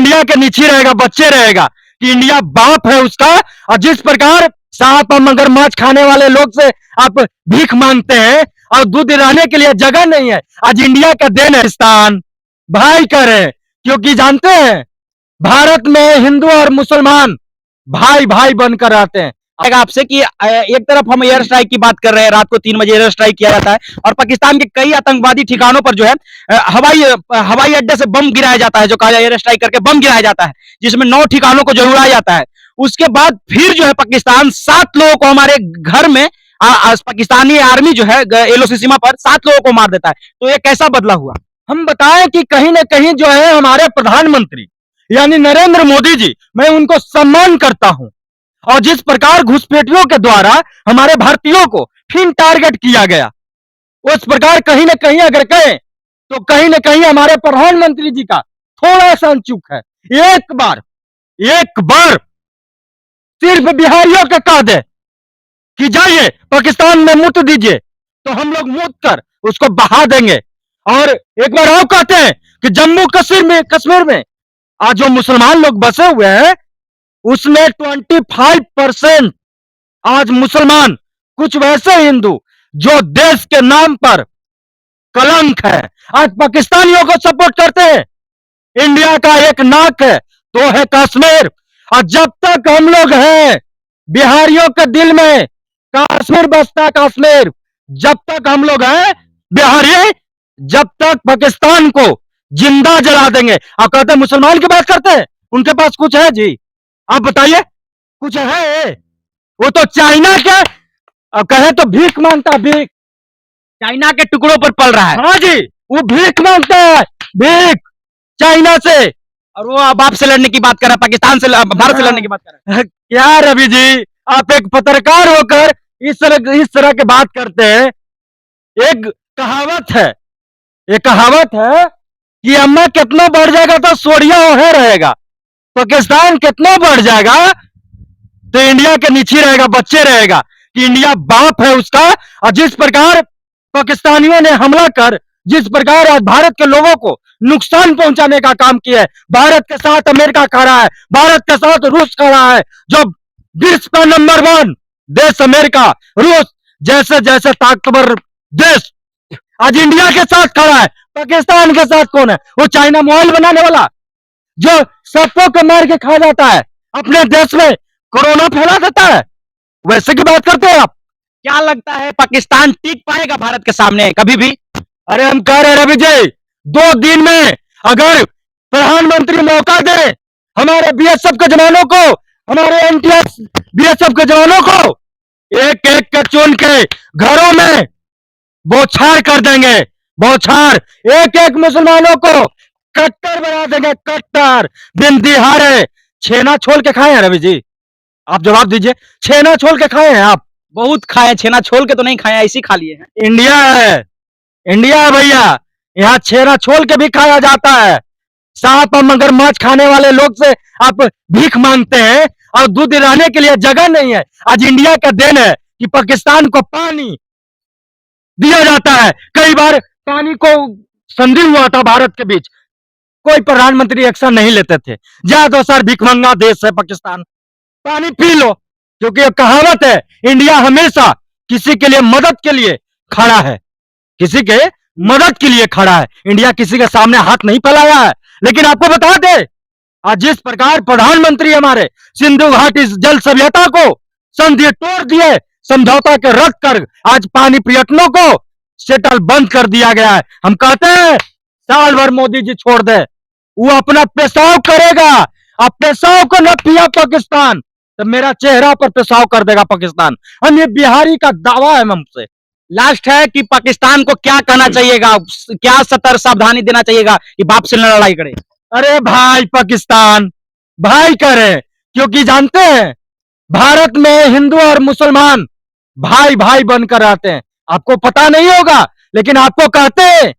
India के नीचे रहेगा, बच्चे रहेगा कि इंडिया बाप है उसका। और जिस प्रकार सांप और मगरमच्छ खाने वाले लोग से आप भीख मांगते हैं और दूध रहने के लिए जगह नहीं है, आज इंडिया का देन है पाकिस्तान भाई करे, क्योंकि जानते हैं भारत में हिंदू और मुसलमान भाई भाई बनकर रहते हैं। आपसे कि एक तरफ हम एयर स्ट्राइक की बात कर रहे हैं, रात को 3 बजे एयर स्ट्राइक किया जाता है और पाकिस्तान के कई आतंकवादी ठिकानों पर जो है हवाई अड्डे से बम गिराया जाता है, जो कहा जाए एयर स्ट्राइक करके बम गिराया जाता है, जिसमें 9 ठिकानों को जरूर उड़ाया जाता है। उसके बाद फिर जो है पाकिस्तान 7 लोगों को हमारे घर में पाकिस्तानी आर्मी जो है एलओसी सीमा पर 7 लोगों को मार देता है। तो ये कैसा बदला हुआ? हम बताएं कि कहीं ना कहीं जो है हमारे प्रधानमंत्री यानी नरेंद्र मोदी जी, मैं उनको सम्मान करता हूं। और जिस प्रकार घुसपैठियों के द्वारा हमारे भारतीयों को फिर टारगेट किया गया, उस प्रकार कहीं ना कहीं अगर कहें तो कहीं ना कहीं हमारे प्रधानमंत्री जी का थोड़ा सा चूक है। एक बार सिर्फ बिहारियों के कह दे कि जाइए पाकिस्तान में मुत दीजिए, तो हम लोग मुत कर उसको बहा देंगे। और एक बार और कहते हैं कि जम्मू कश्मीर में आज जो मुसलमान लोग बसे हुए हैं उसमें 25% आज मुसलमान, कुछ वैसे हिंदू जो देश के नाम पर कलंक है, आज पाकिस्तानियों को सपोर्ट करते हैं। इंडिया का एक नाक है तो है कश्मीर। और जब तक हम लोग हैं बिहारियों के दिल में कश्मीर बसता है, कश्मीर जब तक हम लोग हैं बिहारी, जब तक पाकिस्तान को जिंदा जला देंगे। आप कहते हैं मुसलमान की बात करते हैं, उनके पास कुछ है जी? आप बताइए कुछ है? वो तो चाइना के, अब कहे तो भीख मांगता, भीख चाइना के टुकड़ों पर पल रहा है। हाँ जी, वो भीख मांगता है, भीख चाइना से। और वो बाप से लड़ने की बात कर रहा है, पाकिस्तान से भारत से लड़ने की बात कर रहा है। क्या रवि जी, आप एक पत्रकार होकर इस तरह की बात करते हैं। एक कहावत है, एक कहावत है कि अम्मा कितना बढ़ जाएगा तो सोडिया वहां रहेगा। पाकिस्तान कितना बढ़ जाएगा तो इंडिया के नीचे रहेगा, बच्चे रहेगा कि इंडिया बाप है उसका। और जिस प्रकार पाकिस्तानियों ने हमला कर जिस प्रकार आज भारत के लोगों को नुकसान पहुंचाने का काम किया है, भारत के साथ अमेरिका खड़ा है, भारत के साथ रूस खड़ा है, जो विश्व का नंबर 1 देश अमेरिका, रूस जैसे जैसे ताकतवर देश आज इंडिया के साथ खड़ा है। पाकिस्तान के साथ कौन है? वो चाइना मोबाइल बनाने वाला जो सबको को मार के खा जाता है, अपने देश में कोरोना फैला देता है, वैसे की बात करते हैं आप? क्या लगता है पाकिस्तान टिक पाएगा भारत के सामने कभी भी? अरे हम कह रहे हैं रवि जी, 2 दिन में अगर प्रधानमंत्री मौका दे हमारे बीएसएफ के जवानों को, हमारे एनटीएस बीएसएफ के जवानों को एक एक के चुन के घरों में बौछार कर देंगे, बौछार। एक एक मुसलमानों को कट्टर बना देंगे, कट्टर। दिन दिहाड़े छेना छोल के खाए हैं रवि जी? आप जवाब दीजिए, छेना छोल के खाए हैं आप? बहुत खाए, छेना छोल के तो नहीं खाए, ऐसी खा लिए हैं। इंडिया है, इंडिया है भैया, यहाँ छेना छोल के भी खाया जाता है। सांप और मगरमच्छ खाने वाले लोग से आप भीख मांगते हैं और दूध रहने के लिए जगह नहीं है। आज इंडिया का देन है कि पाकिस्तान को पानी दिया जाता है। कई बार पानी को संधि हुआ था भारत के बीच, कोई प्रधानमंत्री एक्शन नहीं लेते थे। ज्यादा सर भिखमंगा देश है पाकिस्तान, पानी पी लो, क्योंकि कहावत है इंडिया हमेशा किसी के लिए मदद के लिए खड़ा है, किसी के मदद के लिए खड़ा है। इंडिया किसी के सामने हाथ नहीं फैलाया है। लेकिन आपको बता दे, आज जिस प्रकार प्रधानमंत्री हमारे सिंधु घाटी जल सभ्यता को संधि तोड़ दिए, समझौता के रख कर आज पानी पर्यटनों को सेटल बंद कर दिया गया है। हम कहते हैं साल भर मोदी जी छोड़ दे, वो अपना पेशाब करेगा। अब पेशाब को न पिया पाकिस्तान तो मेरा चेहरा पर पेशाब कर देगा पाकिस्तान। हम ये बिहारी का दावा है हमसे। लास्ट है कि पाकिस्तान को क्या कहना चाहिएगा, क्या सतर्क सावधानी देना चाहिएगा कि बाप से लड़ाई करे? अरे भाई पाकिस्तान भाई करे, क्योंकि जानते हैं भारत में हिंदू और मुसलमान भाई भाई बनकर रहते हैं। आपको पता नहीं होगा, लेकिन आपको कहते हैं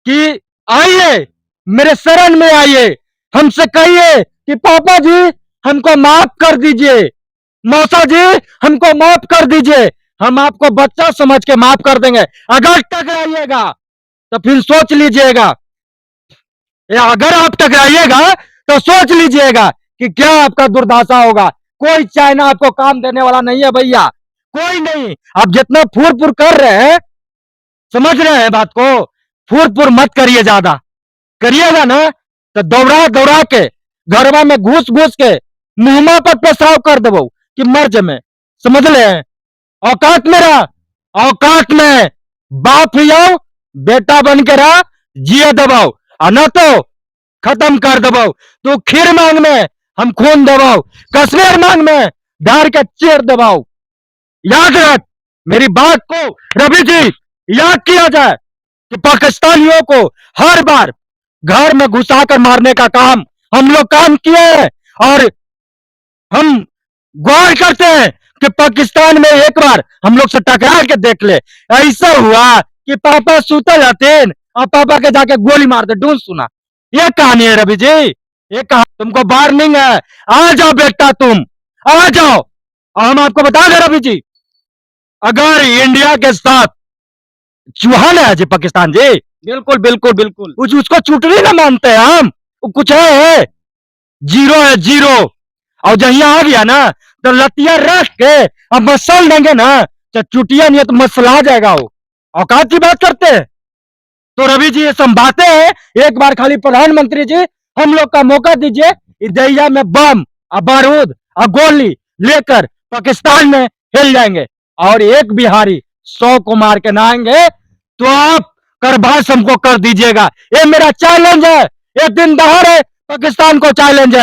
कि आइए मेरे शरण में आइए, हमसे कहिए कि पापा जी हमको माफ कर दीजिए, मौसा जी हमको माफ कर दीजिए, हम आपको बच्चा समझ के माफ कर देंगे। अगर टकराइएगा तो फिर सोच लीजिएगा, अगर आप टकराइएगा तो सोच लीजिएगा कि क्या आपका दुर्दशा होगा। कोई चाइना आपको काम देने वाला नहीं है भैया, कोई नहीं। आप जितना फूर फूर कर रहे हैं, समझ रहे हैं बात को, फूर फूर मत करिए ज्यादा। करिएगा ना तो दौड़ा दौड़ा के घरवा में घुस घुस के मुंहमा पर पेशाब कर देबो कि मर्ज में, समझ ले। औकात में रहा, औकात में बाप जाओ, बेटा बन के रहा, जिए दबाओ, और न तो खत्म कर दबाओ। तू खीर मांग में, हम खून दबाओ। कश्मीर मांग में, धार के चीर दबाओ। याद रख मेरी बात को रवि जी, याद किया जाए कि पाकिस्तानियों को हर बार घर में घुसाकर मारने का काम हम लोग काम किए हैं। और हम गौर करते हैं कि पाकिस्तान में एक बार हम लोग से टकरा के देख ले। ऐसा हुआ कि पापा सुते जाते और पापा के जाके गोली मार दे, ढूंढ सुना। ये कहानी है रवि जी, ये कहानी। तुमको वार्निंग है, आ जाओ बेटा, तुम आ जाओ। और हम आपको बता दें रवि जी, अगर इंडिया के साथ चूहान है जी पाकिस्तान जी, बिल्कुल बिल्कुल बिल्कुल। उसको चुटनी ना मानते हैं हम। वो कुछ है, जीरो है जीरो। और जब यहाँ आ गया ना तो लतिया रख के अब मसल देंगे ना, तो चुटिया नहीं है तो मसला जाएगा वो। औकात की बात करते हैं। तो रवि जी ये सब बातें हैं, एक बार खाली प्रधानमंत्री जी हम लोग का मौका दीजिए, इस दरिया में बम और बारूद और गोली लेकर पाकिस्तान में हिल जाएंगे। और एक बिहारी 100 को मार के ना आएंगे तो आप करभास हमको कर दीजिएगा। ये मेरा चैलेंज है, ये दिन दहाड़े पाकिस्तान को चैलेंज है।